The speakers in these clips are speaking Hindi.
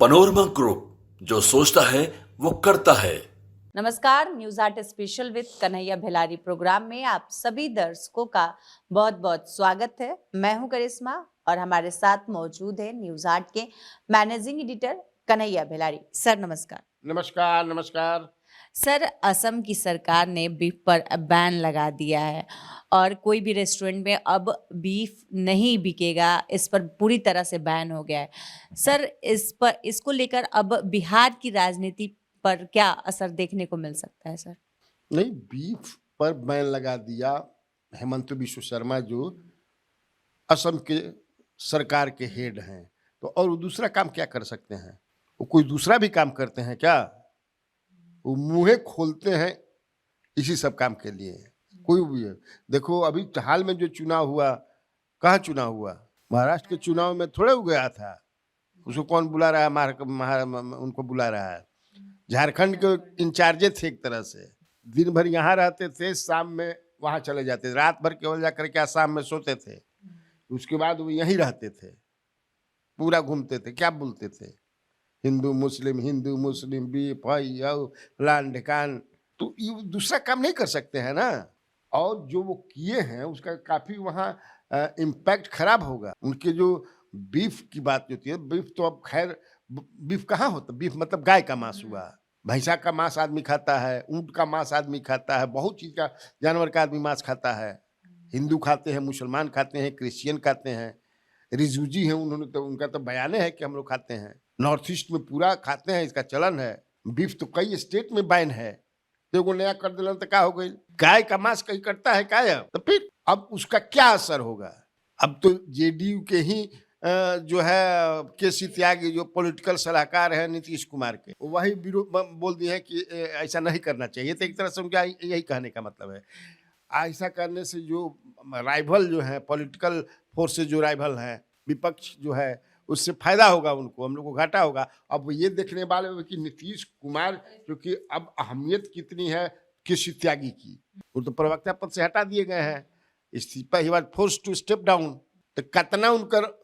पनोरमा ग्रुप, जो सोचता है वो करता है। नमस्कार, news art special with Kanhaiya Bhilari program में आप सभी दर्शकों का बहुत बहुत स्वागत है। मैं हूं करिश्मा और हमारे साथ मौजूद है न्यूज आर्ट के मैनेजिंग एडिटर कन्हैया भिलारी। सर नमस्कार। नमस्कार नमस्कार। सर, असम की सरकार ने बीफ पर बैन लगा दिया है और कोई भी रेस्टोरेंट में अब बीफ नहीं बिकेगा, इस पर पूरी तरह से बैन हो गया है। सर, इसको लेकर अब बिहार की राजनीति पर क्या असर देखने को मिल सकता है सर? नहीं, बीफ पर बैन लगा दिया हेमंत बिश्व शर्मा जो असम के सरकार के हेड हैं, तो और वो दूसरा काम क्या कर सकते हैं? वो कोई दूसरा भी काम करते हैं क्या? वो मुँहे खोलते हैं इसी सब काम के लिए। कोई भी है, देखो अभी हाल में जो चुनाव हुआ, कहाँ चुनाव हुआ? महाराष्ट्र के चुनाव में थोड़े हो गया था। उसको कौन बुला रहा है? उनको बुला रहा है। झारखंड के इंचार्जे थे एक तरह से। दिन भर यहाँ रहते थे, शाम में वहाँ चले जाते थे, रात भर केवल जाकर के शाम में सोते थे। उसके बाद वो यहीं रहते थे, पूरा घूमते थे। क्या बोलते थे? हिंदू मुस्लिम बीफ फलान ढिकान। तो ये दूसरा काम नहीं कर सकते हैं ना। और जो वो किए हैं उसका काफी वहाँ इम्पैक्ट खराब होगा। उनके जो बीफ की बात होती है, बीफ तो अब खैर बीफ कहाँ होता? बीफ मतलब गाय का मांस हुआ। भैंसा का मांस आदमी खाता है, ऊंट का मांस आदमी खाता है, बहुत चीज का जानवर का आदमी मांस खाता है। हिंदू खाते हैं, मुसलमान खाते हैं, क्रिश्चियन खाते हैं, रिजूजी हैं, उन्होंने तो उनका तो बयान है कि हम लोग खाते हैं। नॉर्थ ईस्ट में पूरा खाते हैं, इसका चलन है। बीफ तो कई स्टेट में बैन है, तो नया कर दिलन तो क्या हो गई? गाय का मांस कहीं करता है क्या? तो फिर अब उसका क्या असर होगा? अब तो जेडीयू के ही जो है केसी त्यागी, जो पॉलिटिकल सलाहकार है नीतीश कुमार के, वही बोल दिए हैं कि ऐसा नहीं करना चाहिए। तो एक तरह से उनका यही कहने का मतलब है, ऐसा करने से जो राइवल जो है, पॉलिटिकल फोर्स से जो राइवल है, विपक्ष जो है, उससे फायदा होगा उनको, हम लोग को घाटा होगा। अब ये देखने वाले हो कि नीतीश कुमार, क्योंकि अब अहमियत कितनी है केसी त्यागी की, वो तो प्रवक्ता पद से हटा दिए गए हैं, इस्तीफा, he was forced to step down. तो कितना उनकर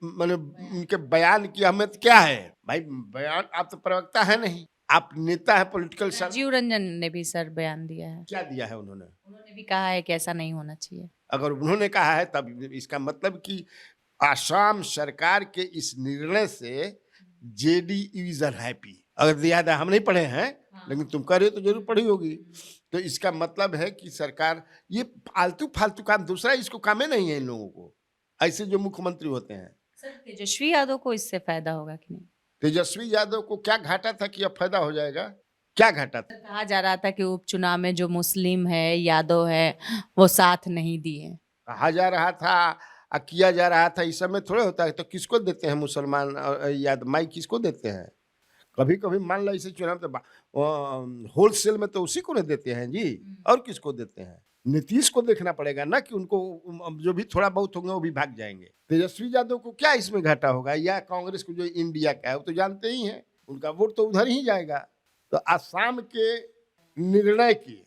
मतलब उनके बयान की अहमियत क्या है? भाई बयान, आप तो प्रवक्ता है नहीं, आप नेता है पॉलिटिकल। राजीव रंजन ने भी सर बयान दिया है। क्या दिया है उन्होंने? उन्होंने भी कहा है कि ऐसा नहीं होना चाहिए। अगर उन्होंने कहा है तब इसका मतलब कि आसाम सरकार के इस निर्णय से जेडीयू इज अनहैप्पी। अगर याद है, हम नहीं पढ़े हैं, लेकिन तुम कह रहे हो तो जरूर पढ़ी होगी। तो इसका मतलब है कि सरकार ये फालतू काम, दूसरा इसको काम ही नहीं है इन लोगों को, ऐसे जो मुख्यमंत्री होते हैं। सर, तेजस्वी यादव को इससे फायदा होगा कि नहीं? तेजस्वी यादव को क्या घाटा था कि अब फायदा हो जाएगा? क्या घाटा था? कहा जा रहा था कि उपचुनाव में जो मुस्लिम है, यादव है, वो साथ नहीं दिए। कहा जा रहा था, किया जा रहा था, इस समय थोड़े होता है। तो किसको देते हैं मुसलमान याद माई, किसको देते हैं? कभी कभी मान लो इसे चुनाव तो होलसेल में तो उसी को नहीं देते हैं जी, और किसको देते हैं? नीतीश को देखना पड़ेगा ना, कि उनको जो भी थोड़ा बहुत होंगे वो भी भाग जाएंगे। तेजस्वी यादव को क्या इसमें घाटा होगा? या कांग्रेस को जो इंडिया का है, वो तो जानते ही हैं, उनका वोट तो उधर ही जाएगा। तो आसाम के निर्णय की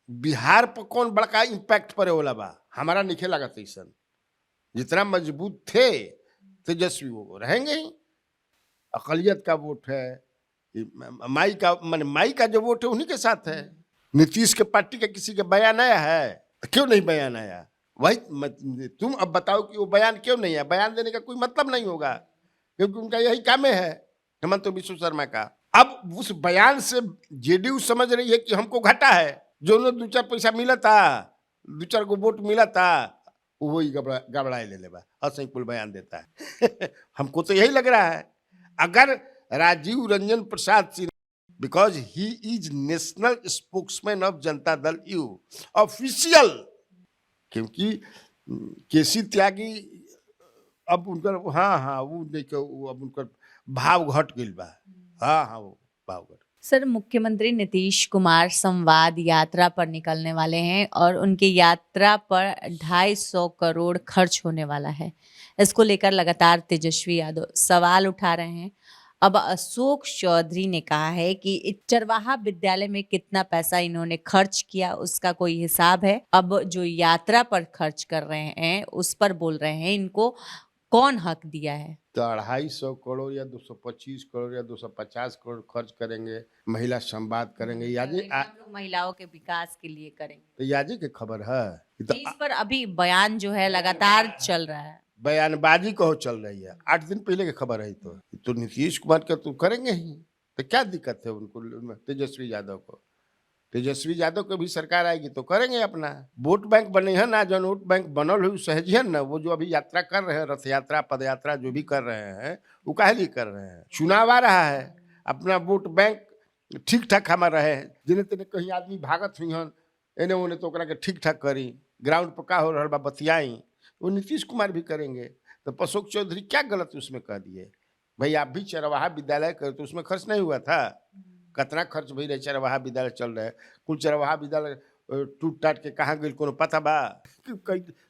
बिहार पर कौन बड़का इम्पैक्ट पड़े वाला बा? हमारा निखे लगा तैसन। जितना मजबूत थे तेजस्वी, वो रहेंगे ही। अकलियत का वोट है, माई का जो वोट है उन्हीं के साथ है। नीतीश के पार्टी का किसी का बयान आया है? क्यों नहीं बयान आया? वही तुम अब बताओ कि वो बयान क्यों नहीं है? बयान देने का कोई मतलब नहीं होगा, क्योंकि उनका यही काम है हेमंत बिश्व शर्मा का। अब उस बयान से जेडीयू समझ रही है कि हमको घाटा है, जो उन्हें 2-4 पैसा मिला था, 2-4 को वोट मिला था, वही गबड़ाए ले लेबा असही कुल बयान देता है। हमको तो यही लग रहा है। अगर Rajiv Ranjan Prasad Singh, because he is national spokesman of Janata Dal you official, क्योंकि केसी त्यागी अब उनका वो देखो, अब उनका भाव घट गई बा। वो भाव घट। सर, मुख्यमंत्री नीतीश कुमार संवाद यात्रा पर निकलने वाले हैं और उनकी यात्रा पर 250 करोड़ खर्च होने वाला है। इसको लेकर लगातार तेजस्वी यादव सवाल उठा रहे हैं। अब अशोक चौधरी ने कहा है कि चरवाहा विद्यालय में कितना पैसा इन्होंने खर्च किया उसका कोई हिसाब है। अब जो यात्रा पर खर्च कर रहे हैं उस पर बोल रहे हैं, इनको कौन हक दिया है? तो 250 करोड़ या 225 करोड़ या 250 करोड़ खर्च करेंगे, महिला संवाद करेंगे, हम लोग महिलाओं के विकास के लिए करेंगे। तो याजी की खबर है। ये तो इस पर अभी बयान जो है लगातार चल रहा है। बयानबाजी कहो चल रही है, 8 दिन पहले की खबर है। तो नीतीश कुमार का तो करेंगे ही, तो क्या दिक्कत है उनको, तेजस्वी यादव को? तेजस्वी यादव को भी सरकार आएगी तो करेंगे अपना। वोट बैंक बने हैं ना, जो वोट बैंक बनल हुई सहज है ना, वो जो अभी यात्रा कर रहे हैं, रथ यात्रा पद यात्रा जो भी कर रहे हैं, वो काहे लिए कर रहे हैं? चुनाव आ रहा है, अपना वोट बैंक ठीक ठाक हमारा रहे। जिन्हें तेने कहीं आदमी भागत हुई हन एने ओने, तो ओकरा के ठीक ठाक करी, ग्राउंड पर का हो रहा बा बतियाई, वो नीतीश कुमार भी करेंगे। तो अशोक चौधरी क्या गलत उसमें कह दिए? भाई आप भी चरवाहा विद्यालय करे तो उसमें खर्च नहीं हुआ था? कितना खर्च भई रहे? चरवाहा विद्यालय चल रहे, कुल चरवाहा विद्यालय टूट टाट के कहाँ गई कोनो पता बा?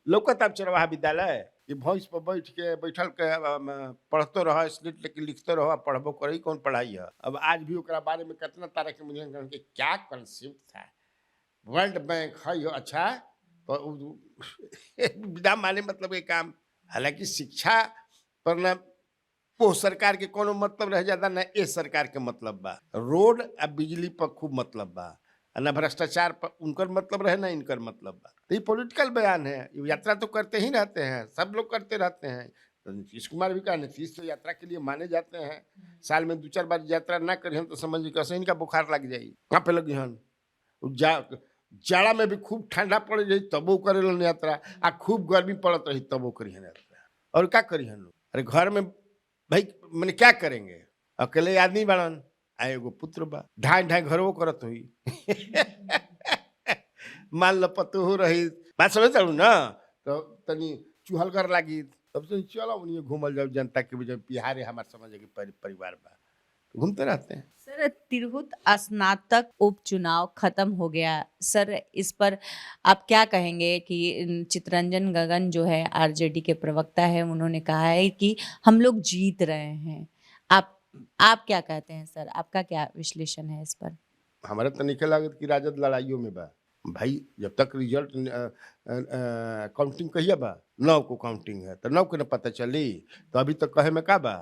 लौकत आप चरवाहा विद्यालय? ये भैंस पर बैठ के बैठल के पढ़तो रह, स्लेट लेके लिखते रहो, पढ़बो करे, कौन पढ़ाई है? अब आज भी ओकरा बारे में कितना तारा के मूल्यांकन के क्या कंसेप्ट था। वर्ल्ड बैंक है यो, अच्छा तो विदा माने मतलब ये काम। हालांकि शिक्षा पर ना वो सरकार के कोनो मतलब रह जाता, ना ए सरकार के मतलब बा। रोड आ बिजली पर खूब मतलब बा, ना भ्रष्टाचार पर उनकर मतलब रहे, ना इनकर मतलब बा। तो ये पॉलिटिकल बयान है, ये यात्रा तो करते ही रहते हैं, सब लोग करते रहते हैं। तो नीतीश कुमार भी कहा, नीतीश तो यात्रा के लिए माने जाते हैं, साल में 2-4 बार यात्रा ना करें तो समझिए कैसे इनका बुखार लग जाये। कहाँ पे लगी हन? जाड़ा में भी खूब ठंडा पड़ जाये तबो करेलन यात्रा, आ खूब गर्मी पड़त रही तबो करी यात्रा। और क्या करी हन लोग? अरे घर में भाई मैंने क्या करेंगे? अकेले आदमी बनन, आ एगो पुत्र बा, ढाई ढाई घरों करत हुई मान लो पतो हो रही बात समझ चलू ना, तो तनी चूहल कर लागी, तब से चलो उन्हें घूमल जाओ जनता के बीच। बिहार हमार समझ के परिवार बा, तो घूमते रहते हैं। सर, तिरहुत स्नातक उपचुनाव खत्म हो गया। सर, इस पर आप क्या कहेंगे कि चितरंजन गगन जो है आरजेडी के प्रवक्ता है, उन्होंने कहा है कि हम लोग जीत रहे हैं। आप क्या कहते हैं सर? आपका क्या विश्लेषण है इस पर? हमारा तो निकल लागत कि राजद लड़ाइयों में बा भाई। जब तक रिजल्ट काउंटिंग कहिए बा, 9 को काउंटिंग है, तो 9 को न पता चली, तो अभी तक कहे में का बा?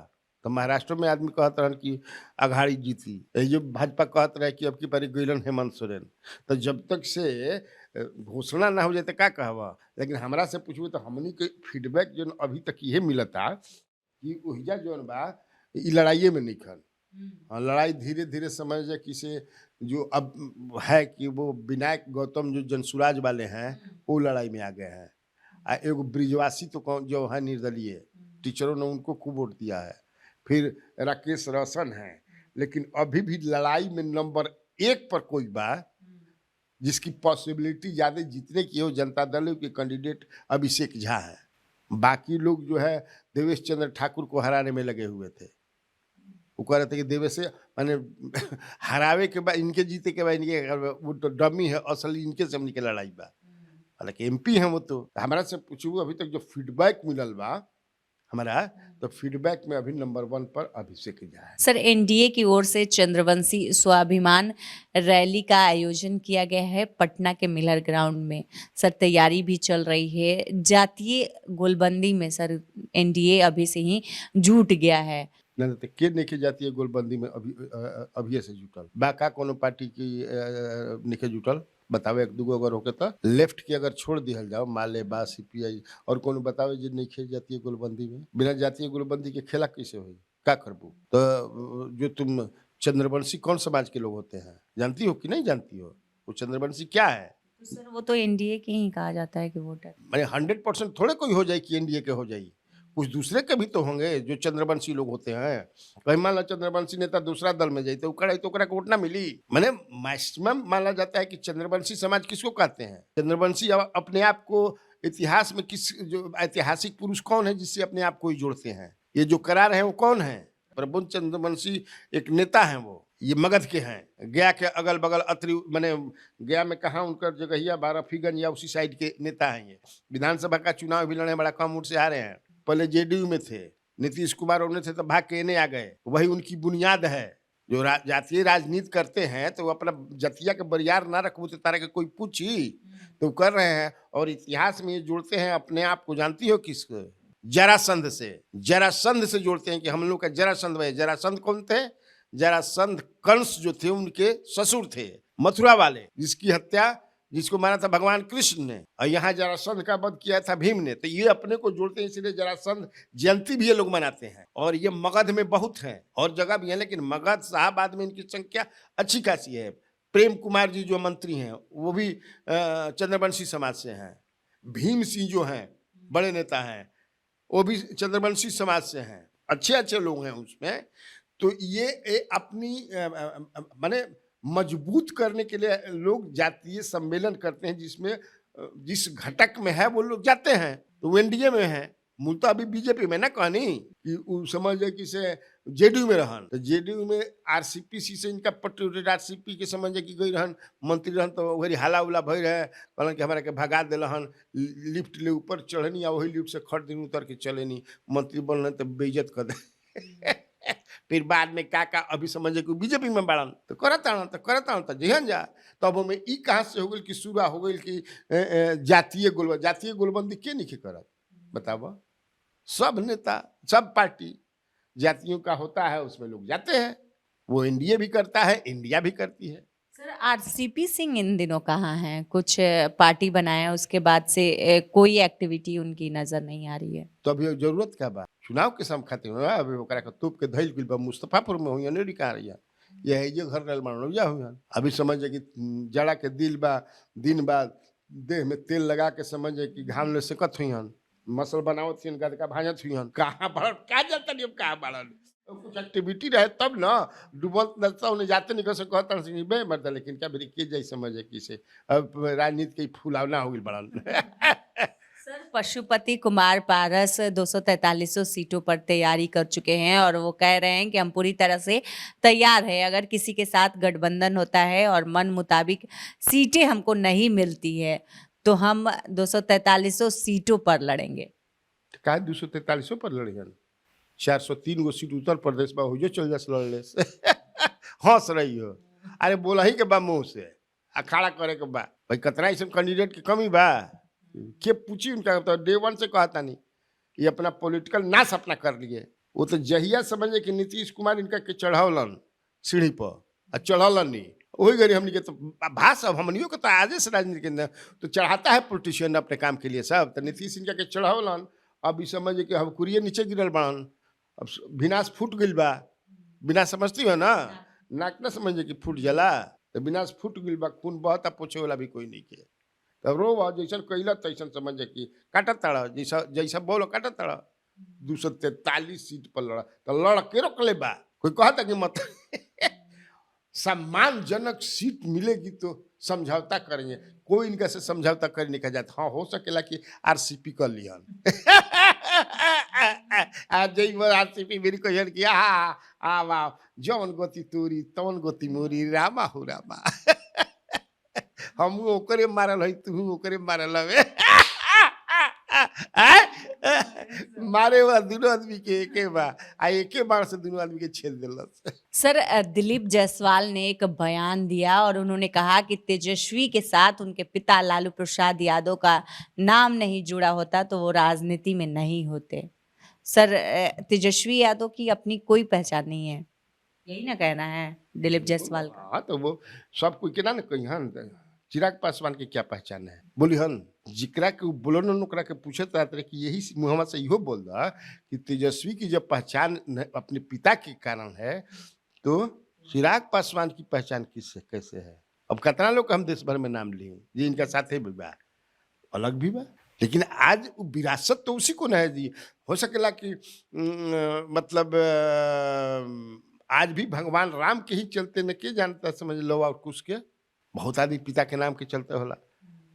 तो महाराष्ट्र में आदमी कहत रहन कि अघाड़ी जीती, यही जो भाजपा कहत रहे कि अब की बारी गइलन हेमंत सोरेन। तो जब तक से घोषणा ना हो जाए तो का कहवा? लेकिन हमरा से पूछबे तो हमनी के फीडबैक जो अभी तक ये मिलता कि ओहिजा जौन बा ई लड़ाइये में निकल। हाँ, लड़ाई धीरे धीरे समझ जाए किसे जो अब है कि वो विनायक गौतम जो जनसुराज वाले हैं वो लड़ाई में आ गए हैं। एगो ब्रिजवासी तो कौन जो है निर्दलीय, टीचरों ने उनको खूब वोट दिया है। फिर राकेश रोशन है, लेकिन अभी भी लड़ाई में नंबर 1 पर कोई बा जिसकी पॉसिबिलिटी ज़्यादा जीतने की हो, जनता दल के कैंडिडेट अभिषेक झा है। बाकी लोग जो है देवेश चंद्र ठाकुर को हराने में लगे हुए थे। वो कह रहे थे कि देवेश से माने हरावे के बाद इनके जीते के बाद इनके वो तो डमी है, असली इनके से हमनी के लड़ाई बा। हालांकि एमपी हैं वो। तो हमारा से पूछू अभी तक जो फीडबैक मिलल बा हमारा, तो फीडबैक में अभी नंबर 1 पर अभिषेक झा है। सर, एनडीए की ओर से चंद्रवंशी स्वाभिमान रैली का आयोजन किया गया है पटना के मिलर ग्राउंड में। सर, तैयारी भी चल रही है। जातीय गोलबंदी में सर एनडीए अभी से ही जुट गया है। नहीं तो के नहीं जाती है गोलबंदी में अभी से जुटल बाका कोनो पार्टी की निके जुटल बतावे? 1-2 अगर होके तो लेफ्ट की अगर छोड़ दिहल जाओ, माले बा सीपीआई और कोनो बतावे जो नहीं खेल जाती है गोलबंदी में। बिना जातीय गोलबंदी के खेला कैसे होई? क्या करबू? तो जो तुम चंद्रवंशी कौन समाज के लोग होते हैं जानती हो कि नहीं जानती हो? वो चंद्रवंशी क्या है? तो सर, वो तो एनडीए के ही कहा जाता है कि वोटर। मैंने 100% थोड़े कोई हो जाए कि एनडीए के हो जाए, कुछ दूसरे के भी तो होंगे जो चंद्रवंशी लोग होते हैं। कहीं मान लो चंद्रवंशी नेता दूसरा दल में जाए तो ओकरा को वोट ना मिली। मैंने मैक्सिमम माना जाता है कि चंद्रवंशी समाज किसको कहते हैं? चंद्रवंशी अपने आप को इतिहास में किस जो ऐतिहासिक पुरुष कौन है जिससे अपने आप को ही जोड़ते हैं? ये जो करा रहे हैं वो कौन है? प्रबुद्ध चंद्रवंशी एक नेता हैं, वो ये मगध के हैं। गया के अगल बगल अत्रि मैंने गया में कहा उनका जगहिया बाराफीगंज या उसी साइड के नेता हैं। ये विधानसभा का चुनाव भी लड़े, बड़ा कम वोट से हारे हैं। पहले जेडीयू में थे, नीतीश कुमार उन्हें थे तो भाग के इन्हें आ गए। वही उनकी बुनियाद है। जो जातीय राजनीति करते हैं तो अपना जतिया के बरियार ना रखबू तो तारा के कोई पूछी तो कर रहे हैं। और इतिहास में ये जोड़ते हैं अपने आप को। जानती हो किसको? जरासंध से। जरासंध से जोड़ते हैं कि हम लोग का जरासंध भाई, जरासंध कौन थे? जरासंध कंस जो थे उनके ससुर थे, मथुरा वाले, जिसकी हत्या, जिसको मारा था भगवान कृष्ण ने, और यहाँ जरासंध का वध किया था भीम ने। तो ये अपने को जोड़ते हैं, इसलिए जरासंध जयंती भी ये लोग मनाते हैं। और ये मगध में बहुत हैं और जगह भी है, लेकिन मगध शाहबाद में इनकी संख्या अच्छी खासी है। प्रेम कुमार जी जो मंत्री हैं वो भी चंद्रवंशी समाज से हैं। भीम सिंह जो हैं बड़े नेता हैं वो भी चंद्रवंशी समाज से हैं। अच्छे अच्छे लोग हैं उसमें। तो ये अपनी माने मजबूत करने के लिए लोग जातीय सम्मेलन करते हैं, जिसमें जिस घटक में है वो लोग जाते हैं। तो वो एनडीए में है, मूलतः अभी बीजेपी में ना कहनी कि समझ जाए कि से जेडीयू में रहन। तो जेडीयू में आरसीपी से इनका पट्टी, आरसीपी के समझ कि गई रहन मंत्री रहन, तो वही हाला उला भई रहे, कहलन कि हमारा के भगा दिलहन, लिफ्ट ले ऊपर चढ़नी आ वही लिफ्ट से खट दिन उतर के चलेनी, मंत्री बनल तो बेइज्जत कर दे। फिर बाद में का अभी समझे कि बीजेपी में बाड़न तो करता तो जहन जा। तब हमें ई कहाँ से हो गई कि शुरू हो गई कि जातीय गोलबंदी के नहीं करत? बताओ। सब नेता, सब पार्टी जातियों का होता है, उसमें लोग जाते हैं। वो एनडीए भी करता है, इंडिया भी करती है। सर आरसीपी सिंह इन दिनों कहाँ हैं? कुछ पार्टी बनाया उसके बाद से कोई एक्टिविटी उनकी नजर नहीं आ रही है। तो अभी जरूरत क्या बा? चुनाव के सम खातिर अभी ओकरा के तोप के धइल गेल बा। मुस्तफापुर में हुई नहीं कहा रही ये है, ये घर रल मानो या हुई। अभी समझ कि जड़ा के दिल बा, दिन बा, देह में तेल लगा के समझ कि घाम ले सकत हुई हन, मसल बनावत हुई, गदका भाजत हुई हन। कहाँ बढ़ल क्या जानता नहीं, कहाँ बढ़ल कुछ एक्टिविटी रहे तब ना डूबल नचता उन्हें जाते नहीं कर सकता बे मरता। लेकिन क्या मेरी के जाई समझे कि से अब राजनीति के फुलावना हो गई बढ़ल। सर पशुपति कुमार पारस 243 सीटों पर तैयारी कर चुके हैं और वो कह रहे हैं कि हम पूरी तरह से तैयार है, अगर किसी के साथ गठबंधन होता है और मन मुताबिक सीटें हमको नहीं मिलती है तो हम 243 सीटों पर लड़ेंगे। का 243 पर लड़े 403 गो सीट उत्तर प्रदेश में हो चल जा लड़ले से। हंस रही हो, अरे बोला ही के बा मुँह से, अखाड़ा करे के बा भाई। कतना ऐसा कैंडिडेट की कमी बा के पूछी उनका? तो डे वन से कहता नहीं, ये अपना पॉलिटिकल नाश अपना कर लिए। वो तो जहिया समझे कि नीतीश कुमार इनका के चढ़ौलन सीढ़ी पर और चढ़ौलन नहीं, वही गरी हमने के तो भाष अब हमनियों के तो आजे से राजनीति के अंदर तो चढ़ाता है पॉलिटिशियन अपने काम के लिए सब। तो नीतीश इनका के चढ़ौलन, अब ये समझे कि हम कुरिये नीचे गिरल बड़न, अब विनाश फूट गई बा। विनाश समझती हो ना, नाक ना समझे कि फूट जला, तो विनाश फूट गई बा, खून बहता, पोछे वाला भी कोई नहीं के। तब रो जैसा कैला तैसन समझे कि काटा तड़ा, जैसा जैसा बोलो काटा तड़ा। 243 सीट पर लड़ा तो लड़ के रोक ले बा। कोई कहता कि मत सम्मानजनक सीट मिलेगी तो समझौता करेंगे, कोई इनका से समझौता कर नहीं कहा जाता। हाँ हो सकेला कि आरसीपी कर लिया। आज आरसीपी मेरी को यार किया आ वाह जौन गोती तोरी तौन गोती मोरी रामा हो रामा। हम ओकरे मारल है, तू ओकरे मारल हवे। मारे वाला दोनों आदमी के एके बा, आ एके बार से दोनों आदमी के छेद दिलस। सर दिलीप जायसवाल ने एक बयान दिया और उन्होंने कहा कि तेजस्वी के साथ उनके पिता लालू प्रसाद यादव का नाम नहीं जुड़ा होता तो वो राजनीति में नहीं होते। सर तेजस्वी यादव की अपनी कोई पहचान नहीं है, यही ना कहना है दिलीप जायसवाल का? हाँ तो वो सब कोई के ना कही हन, चिराग पासवान की क्या पहचान है बोली हन, जिकरा के बोलो न ओकरा के पूछत रहते कि यही मुहम्मद से इहो बोल रहा कि तेजस्वी की जब पहचान अपने पिता के कारण है तो चिराग पासवान की पहचान किससे कैसे है? अब कितना लोग हम देश भर में नाम लिए ये इनका साथे भी बा, अलग भी बा, लेकिन आज विरासत तो उसी को न है जी। हो सकेला कि मतलब आज भी भगवान राम के ही चलते न के जानता समझ लो, और कुछ के बहुत आदमी पिता के नाम के चलते होला,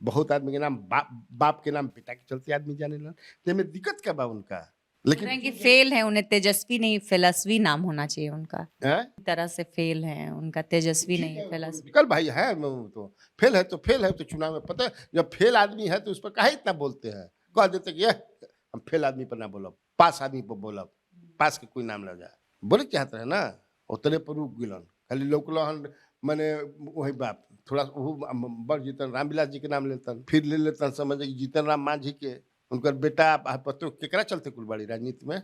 बहुत आदमी के नाम बाप के नाम पिता के चलते आदमी जाने ला। तो में दिक्कत क्या बा उनका? लेकिन कि फेल है, उन्हें तेजस्वी नहीं फिलस्वी नाम होना चाहिए उनका। है तरह से फेल है उनका, तेजस्वी नहीं है फिलस्वी। कल भाई है तो फेल है तो फेल है, तो चुनाव में पता है जब फेल आदमी है तो उस पर काहे इतना बोलते हैं? कह देते कि हम फेल आदमी पर ना बोलब, पास आदमी पर बोलब, पास के कोई नाम लग जाए बोले चाहते है ना। उतने पर रुक गिलन खाली लोकलहन मैंने वही बाप थोड़ा बड़ जीतन रामविलास जी के नाम लेतन, फिर ले लेतन समझे जीतन राम मांझी के, उनकर बेटा पतो केकरा चलते कुल बाड़ी राजनीति में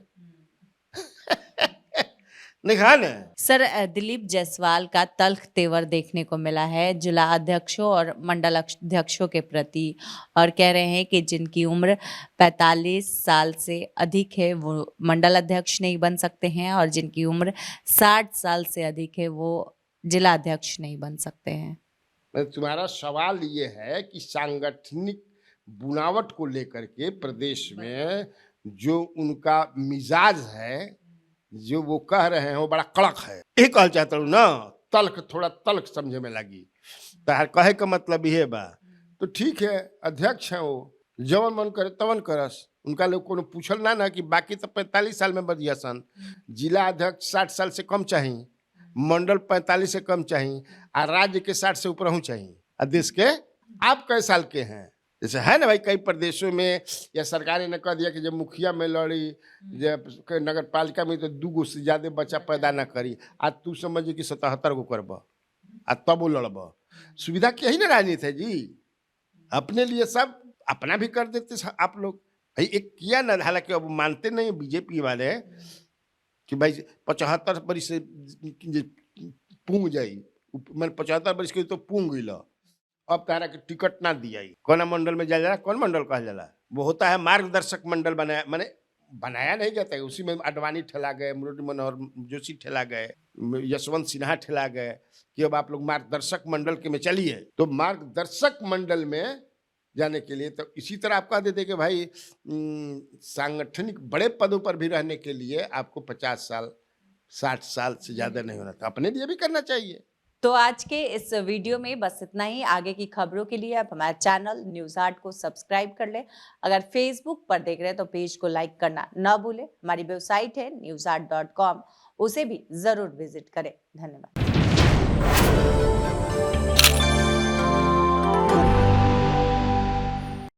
नहीं खा ने। सर दिलीप जायसवाल का तल्ख तेवर देखने को मिला है जिला अध्यक्षों और मंडल अध्यक्षों के प्रति, और कह रहे हैं कि जिनकी उम्र 45 साल से अधिक है वो मंडल अध्यक्ष नहीं बन सकते हैं, और जिनकी उम्र 60 साल से अधिक है वो जिला अध्यक्ष नहीं बन सकते हैं। तुम्हारा सवाल ये है कि सांगठनिक बुनावट को लेकर के प्रदेश में जो उनका मिजाज है, जो वो कह रहे हैं वो बड़ा कड़क है, ये कह चाहता हूँ ना। तल्ख थोड़ा तल्ख समझे में लगी तार कहे का मतलब ये बा। तो ठीक है, अध्यक्ष है वो, जवन मन करे तवन करस। उनका लोग को पूछल ना कि बाकी तो 45 साल में बदिया सन, जिला अध्यक्ष 60 साल से कम चाहिए, मंडल 45 से कम चाहिए, और राज्य के 60 से ऊपर हों चाहिए, और देश के आप कई साल के हैं। जैसे है ना भाई, कई प्रदेशों में या सरकार ने कह दिया कि जब मुखिया में लड़ी, जब नगर पालिका में, तो 2 गो से ज्यादा बच्चा पैदा ना करी, आज तू समझ कि 77 गो करब आ तब वो लड़ब। सुविधा क्या ही ना राजनीति है जी, अपने लिए सब अपना भी कर देते आप लोग। भाई एक किया ना, हालांकि अब मानते नहीं बीजेपी वाले कि भाई 75 बरिस से पूंग जाई, मैंने 75 बरिस के तो पूंग गई, अब तारा के टिकट ना दिया। कौन मंडल में जा, कौन मंडल कहा जाला, वो होता है मार्गदर्शक मंडल बनाया, मैंने बनाया नहीं जाता है, उसी में अडवाणी ठेला गए, मुरली मनोहर जोशी ठेला गए, यशवंत सिन्हा ठेला गए कि अब आप लोग मार्गदर्शक मंडल के में चलिए। तो मार्गदर्शक मंडल में जाने के लिए तो इसी तरह आप कह देते कि भाई सांगठनिक बड़े पदों पर भी रहने के लिए आपको 50 साल 60 साल से ज्यादा नहीं होना था, अपने लिए भी करना चाहिए। तो आज के इस वीडियो में बस इतना ही। आगे की खबरों के लिए आप हमारे चैनल न्यूज़ 8 को सब्सक्राइब कर लें। अगर फेसबुक पर देख रहे हैं तो पेज को लाइक करना न भूलें। हमारी वेबसाइट है news8.com, उसे भी जरूर विजिट करें। धन्यवाद।